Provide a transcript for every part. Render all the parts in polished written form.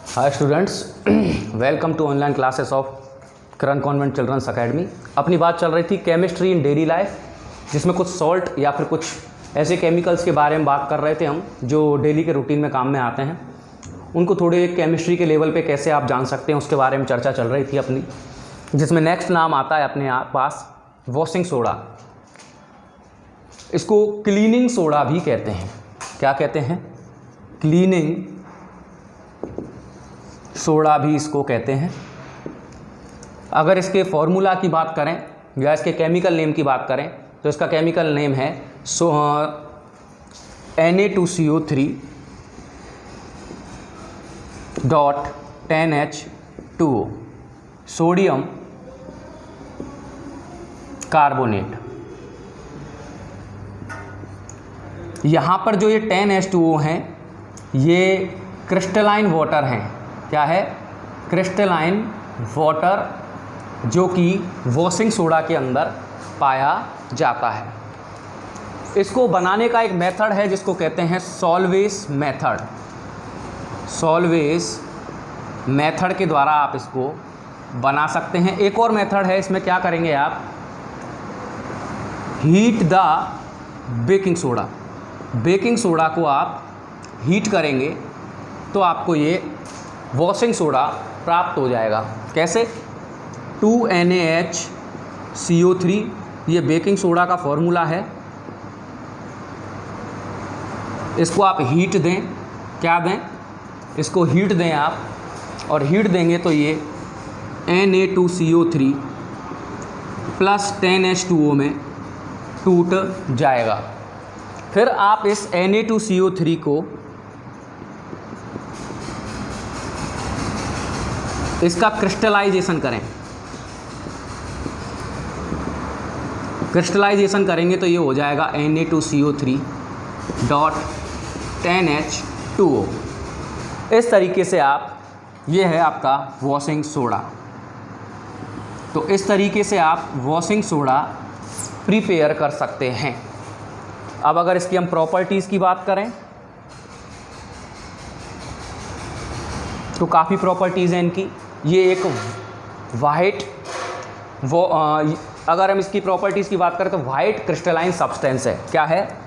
Hi students, welcome to online classes of Karan convent children's academy. अपनी बात चल रही थी केमिस्ट्री इन डेली लाइफ, जिसमें कुछ सॉल्ट या फिर कुछ ऐसे केमिकल्स के बारे में बात कर रहे थे हम जो डेली के रूटीन में काम में आते हैं। उनको थोड़े केमिस्ट्री के लेवल पे कैसे आप जान सकते हैं उसके बारे में चर्चा चल रही थी अपनी, जिसमें नेक्स्ट नाम आता है अपने पास वॉशिंग सोडा। इसको क्लीनिंग सोडा भी कहते हैं। क्या कहते हैं? क्लीनिंग सोडा भी इसको कहते हैं। अगर इसके फॉर्मूला की बात करें या इसके केमिकल नेम की बात करें तो इसका केमिकल नेम है Na2CO3.10H2O, सोडियम कार्बोनेट। यहाँ पर जो ये 10H2O हैं ये क्रिस्टलाइन वाटर हैं। क्या है? क्रिस्टलाइन वाटर, जो कि वॉशिंग सोडा के अंदर पाया जाता है। इसको बनाने का एक मेथड है जिसको कहते हैं सॉल्वेस मेथड। सॉल्वेस मेथड के द्वारा आप इसको बना सकते हैं। एक और मेथड है, इसमें क्या करेंगे आप, heat the baking soda. Baking soda को आप हीट करेंगे तो आपको ये वॉशिंग सोडा प्राप्त हो जाएगा। कैसे? 2NaHCO3, ये बेकिंग सोडा का फॉर्मूला है। इसको आप हीट दें। क्या दें? इसको हीट दें आप, और हीट देंगे तो ये Na2CO3 प्लस 10H2O में टूट जाएगा। फिर आप इस Na2CO3 को इसका क्रिस्टलाइजेशन करें। क्रिस्टलाइजेशन करेंगे तो ये हो जाएगा Na2CO3.10H2O। इस तरीके से आप, ये है आपका वॉशिंग सोडा। तो इस तरीके से आप वॉशिंग सोडा प्रिपेयर कर सकते हैं। अब अगर इसकी हम प्रॉपर्टीज़ की बात करें तो काफ़ी प्रॉपर्टीज़ हैं इनकी। ये एक वाइट अगर हम इसकी प्रॉपर्टीज़ की बात करें तो वाइट क्रिस्टलाइन सब्सटेंस है। क्या है?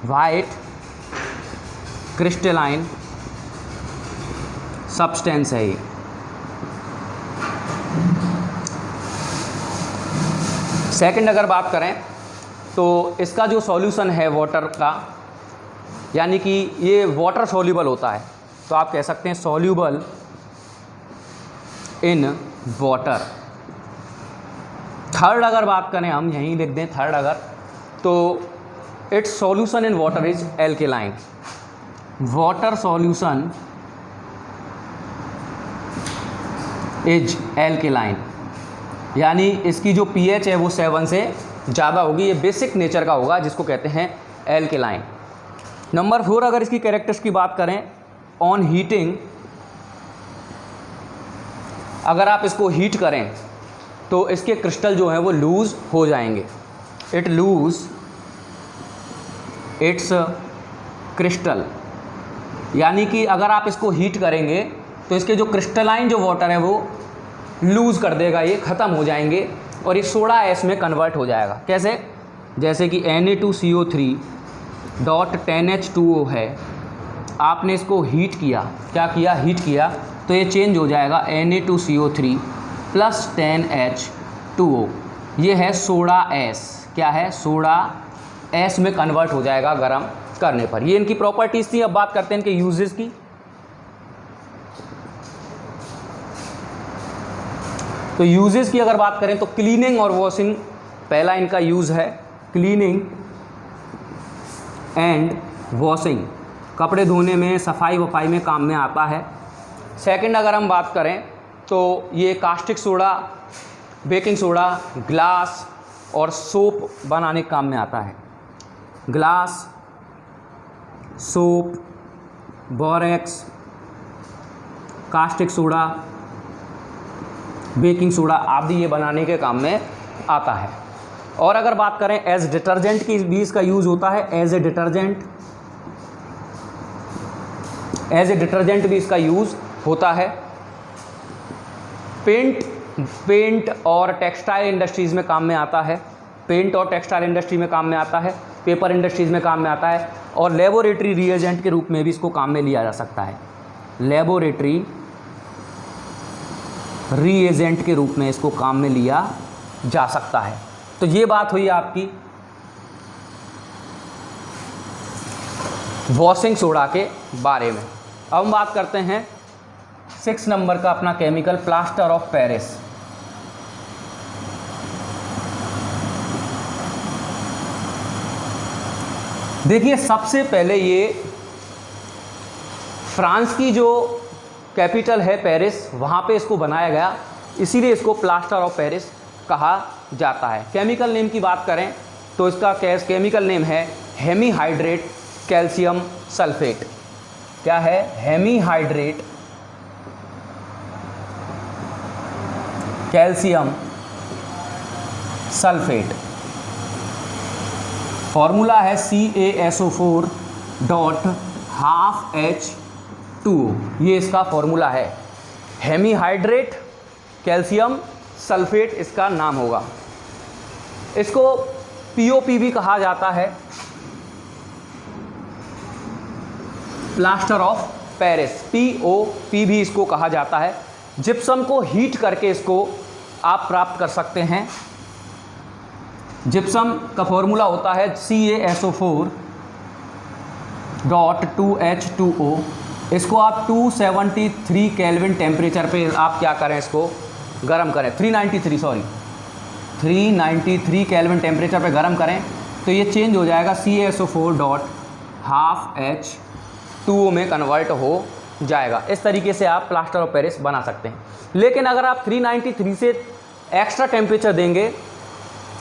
वाइट क्रिस्टलाइन सब्सटेंस है ये। सेकंड अगर बात करें तो इसका जो सॉल्यूशन है वाटर का, यानी कि ये वाटर सॉल्यूबल होता है, तो आप कह सकते हैं सॉल्यूबल इन वाटर। थर्ड अगर बात करें, हम यहीं लिख दें थर्ड अगर, तो it's solution in water is alkaline. Water solution is alkaline, यानी इसकी जो pH है वो 7 से ज़्यादा होगी। ये बेसिक नेचर का होगा, जिसको कहते हैं एल्केलाइन। नंबर 4 अगर इसकी कैरेक्टर्स की बात करें, ऑन हीटिंग, अगर आप इसको हीट करें तो इसके क्रिस्टल जो हैं वो लूज़ हो जाएंगे। इट लूज़ इट्स क्रिस्टल, यानी कि अगर आप इसको हीट करेंगे तो इसके जो क्रिस्टलाइन जो वाटर है वो लूज़ कर देगा, ये ख़त्म हो जाएंगे और ये सोडा एस में कन्वर्ट हो जाएगा। कैसे? जैसे कि Na2CO3.10H2O है, आपने इसको हीट किया। क्या किया? हीट किया तो ये चेंज हो जाएगा Na2CO3 प्लस 10H2O। ये है सोडा एस। क्या है? सोडा एस में कन्वर्ट हो जाएगा गर्म करने पर। ये इनकी प्रॉपर्टीज़ थी। अब बात करते हैं इनके यूजेस की। तो यूजेस की अगर बात करें तो क्लीनिंग और वॉशिंग पहला इनका यूज़ है। क्लीनिंग एंड वॉशिंग, कपड़े धोने में, सफाई वफाई में काम में आता है। सेकंड अगर हम बात करें तो ये caustic soda, baking soda, glass और सोप बनाने के काम में आता है। Glass, soap, borax, caustic soda, baking soda आदि ये बनाने के काम में आता है। और अगर बात करें एज डिटर्जेंट की भी इसका यूज़ होता है। एज ए डिटर्जेंट भी इसका यूज़ होता है। पेंट और टेक्सटाइल इंडस्ट्रीज़ में काम में आता है। पेंट और टेक्सटाइल इंडस्ट्री में काम में आता है, पेपर इंडस्ट्रीज़ में काम में आता है, और लेबोरेटरी रिएजेंट के रूप में भी इसको काम में लिया जा सकता है। लेबोरेटरी रिएजेंट के रूप में इसको काम में लिया जा सकता है। तो ये बात हुई आपकी वॉशिंग सोडा के बारे में। अब हम बात करते हैं 6 नंबर का अपना केमिकल, प्लास्टर ऑफ पेरिस। देखिए, सबसे पहले ये फ्रांस की जो कैपिटल है पेरिस, वहाँ पे इसको बनाया गया, इसीलिए इसको प्लास्टर ऑफ पेरिस कहा जाता है। केमिकल नेम की बात करें तो इसका केमिकल नेम है हेमीहाइड्रेट कैल्शियम सल्फेट। क्या है? Hemihydrate calcium sulphate. फॉर्मूला है CaSO4.12H2O, ये इसका फॉर्मूला है। हेमीहाइड्रेट कैल्शियम सल्फेट इसका नाम होगा। इसको POP भी कहा जाता है, प्लास्टर ऑफ पेरिस। POP भी इसको कहा जाता है। जिप्सम को हीट करके इसको आप प्राप्त कर सकते हैं। जिप्सम का फॉर्मूला होता है CaSO4.2H2O। इसको आप 273 केल्विन टेम्परेचर पे आप क्या करें, इसको गर्म करें, 393 केल्विन टेम्परेचर पे गर्म करें तो ये चेंज हो जाएगा, CaSO4.12H2O में कन्वर्ट हो जाएगा। इस तरीके से आप प्लास्टर ऑफ पेरिस बना सकते हैं। लेकिन अगर आप 393 से एक्स्ट्रा टेम्परेचर देंगे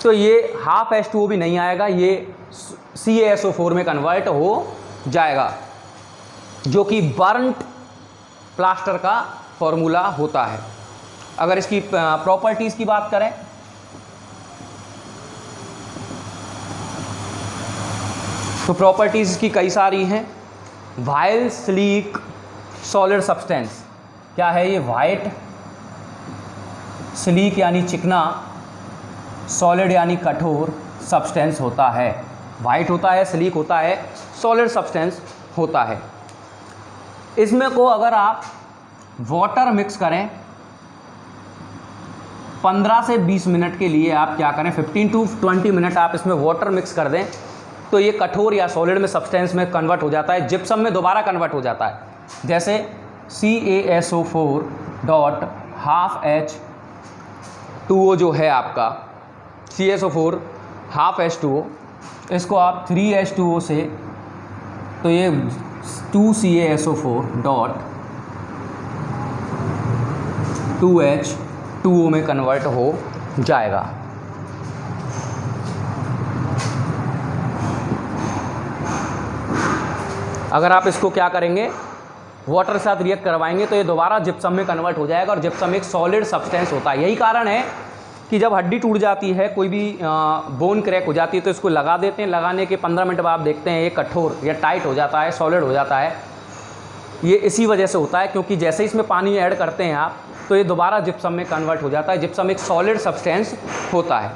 तो ये हाफ H2O भी नहीं आएगा, ये CaSO4 में कन्वर्ट हो जाएगा, जो कि बर्नट प्लास्टर का फॉर्मूला होता है। अगर इसकी प्रॉपर्टीज़ की बात करें तो प्रॉपर्टीज़ की कई सारी हैं। While sleek solid substance. क्या है ये? वाइट, स्लीक यानी चिकना, सॉलिड यानी कठोर सब्सटेंस होता है। वाइट होता है, स्लीक होता है, सॉलिड सब्सटेंस होता है। इसमें को अगर आप वाटर मिक्स करें 15 से 20 मिनट के लिए, आप क्या करें 15 to 20 मिनट आप इसमें वाटर मिक्स कर दें तो ये कठोर या सॉलिड में सब्सटेंस में कन्वर्ट हो जाता है, जिप्सम में दोबारा कन्वर्ट हो जाता है। जैसे CaSO4.12H2O जो है आपका, CaSO4.12H2O, इसको आप 3H2O से, तो ये 2CaSO4.2H2O में कन्वर्ट हो जाएगा। अगर आप इसको क्या करेंगे, वाटर के साथ रिएक्ट करवाएंगे तो ये दोबारा जिप्सम में कन्वर्ट हो जाएगा, और जिप्सम एक सॉलिड सब्सटेंस होता है। यही कारण है कि जब हड्डी टूट जाती है, कोई भी बोन क्रैक हो जाती है, तो इसको लगा देते हैं। लगाने के 15 मिनट बाद आप देखते हैं ये कठोर या टाइट हो जाता है, सॉलिड हो जाता है। ये इसी वजह से होता है, क्योंकि जैसे इसमें पानी ऐड करते हैं आप तो ये दोबारा जिप्सम में कन्वर्ट हो जाता है। जिप्सम एक सॉलिड सब्सटेंस होता है।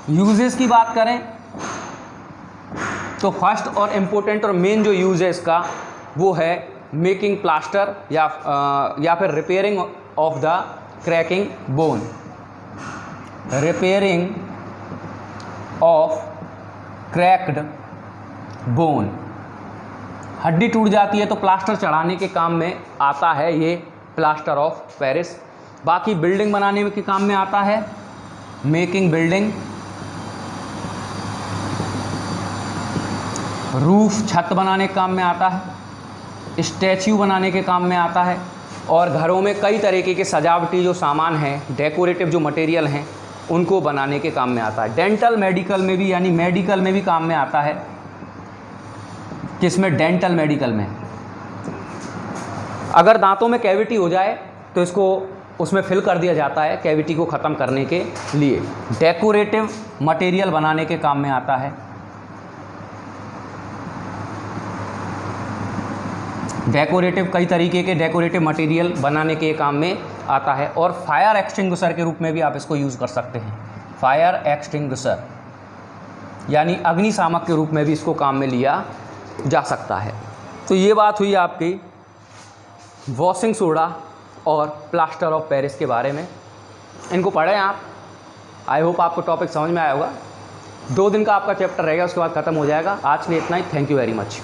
यूजेस की बात करें तो फर्स्ट और इम्पोर्टेंट और मेन जो यूज़ है इसका वो है मेकिंग प्लास्टर या फिर repairing of the cracking bone. Repairing of cracked bone. हड्डी टूट जाती है तो प्लास्टर चढ़ाने के काम में आता है ये प्लास्टर ऑफ पेरिस। बाकी बिल्डिंग बनाने के काम में आता है, मेकिंग बिल्डिंग। रूफ, छत बनाने के काम में आता है, स्टैच्यू बनाने के काम में आता है, और घरों में कई तरीके के सजावटी जो सामान हैं, डेकोरेटिव जो मटेरियल हैं, उनको बनाने के काम में आता है। डेंटल मेडिकल में भी, यानी मेडिकल में भी काम में आता है। किसमें? डेंटल मेडिकल में। अगर दांतों में कैविटी हो जाए तो इसको उसमें फिल कर दिया जाता है कैविटी को ख़त्म करने के लिए। डेकोरेटिव मटेरियल बनाने के काम में आता है। डेकोरेटिव, कई तरीके के डेकोरेटिव मटेरियल बनाने के काम में आता है। और फायर एक्सटिंग्विशर के रूप में भी आप इसको यूज़ कर सकते हैं। फायर एक्सटिंग्विशर यानी अग्निशामक के रूप में भी इसको काम में लिया जा सकता है। तो ये बात हुई आपकी वॉशिंग सोडा और प्लास्टर ऑफ पेरिस के बारे में। इनको पढ़ें आप। आई होप आपको टॉपिक समझ में आया होगा। 2 दिन का आपका चैप्टर रहेगा, उसके बाद ख़त्म हो जाएगा। आज के लिए इतना ही। Thank you very much.